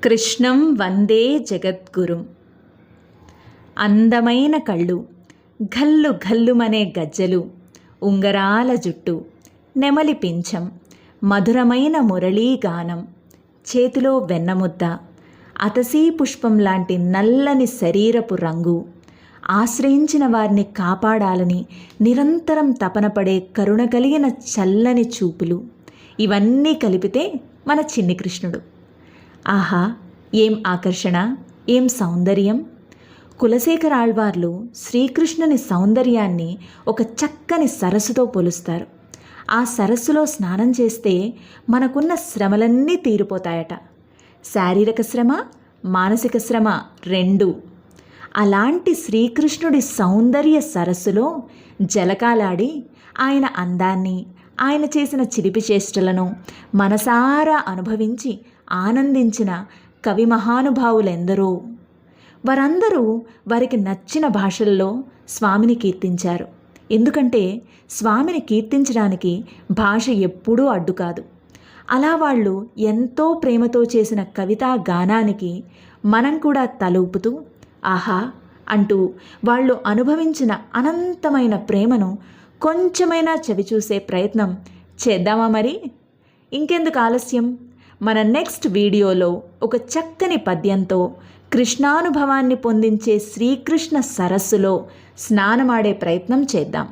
కృష్ణం వందే జగద్గురుం. అందమైన కళ్ళు, ఘల్లు ఘల్లుమనే గజ్జలు, ఉంగరాల జుట్టు, నెమలి పింఛం, మధురమైన మురళీగానం, చేతిలో వెన్నముద్ద, అతసీ పుష్పం లాంటి నల్లని శరీరపు రంగు, ఆశ్రయించిన వారిని కాపాడాలని నిరంతరం తపనపడే కరుణ కలిగిన చల్లని చూపులు, ఇవన్నీ కలిపితే మన చిన్ని కృష్ణుడు. ఆహా, ఏం ఆకర్షణ, ఏం సౌందర్యం! కులశేఖర ఆళ్వార్లు శ్రీకృష్ణుని సౌందర్యాన్ని ఒక చక్కని సరస్సుతో పోలుస్తారు. ఆ సరస్సులో స్నానం చేస్తే మనకున్న శ్రమలన్నీ తీరిపోతాయట. శారీరక శ్రమ, మానసిక శ్రమ రెండూ. అలాంటి శ్రీకృష్ణుడి సౌందర్య సరస్సులో జలకాలాడి ఆయన అందాన్ని, ఆయన చేసిన చిలిపి చేష్టలను మనసారా అనుభవించి ఆనందించిన కవి మహానుభావులెందరో. వారందరూ వారికి నచ్చిన భాషల్లో స్వామిని కీర్తించారు. ఎందుకంటే స్వామిని కీర్తించడానికి భాష ఎప్పుడూ అడ్డు కాదు. అలా వాళ్ళు ఎంతో ప్రేమతో చేసిన కవితా గానానికి మనం కూడా తలూపుతూ ఆహా అంటూ వాళ్ళు అనుభవించిన అనంతమైన ప్రేమను కొంచెమైనా చవిచూసే ప్రయత్నం చేద్దామా మరి? ఇంకెందుకు ఆలస్యం, మన నెక్స్ట్ వీడియోలో ఒక చక్కని పద్యంతో కృష్ణానుభవాన్ని పొందించే శ్రీకృష్ణ సరస్సులో స్నానమాడే ప్రయత్నం చేద్దాం.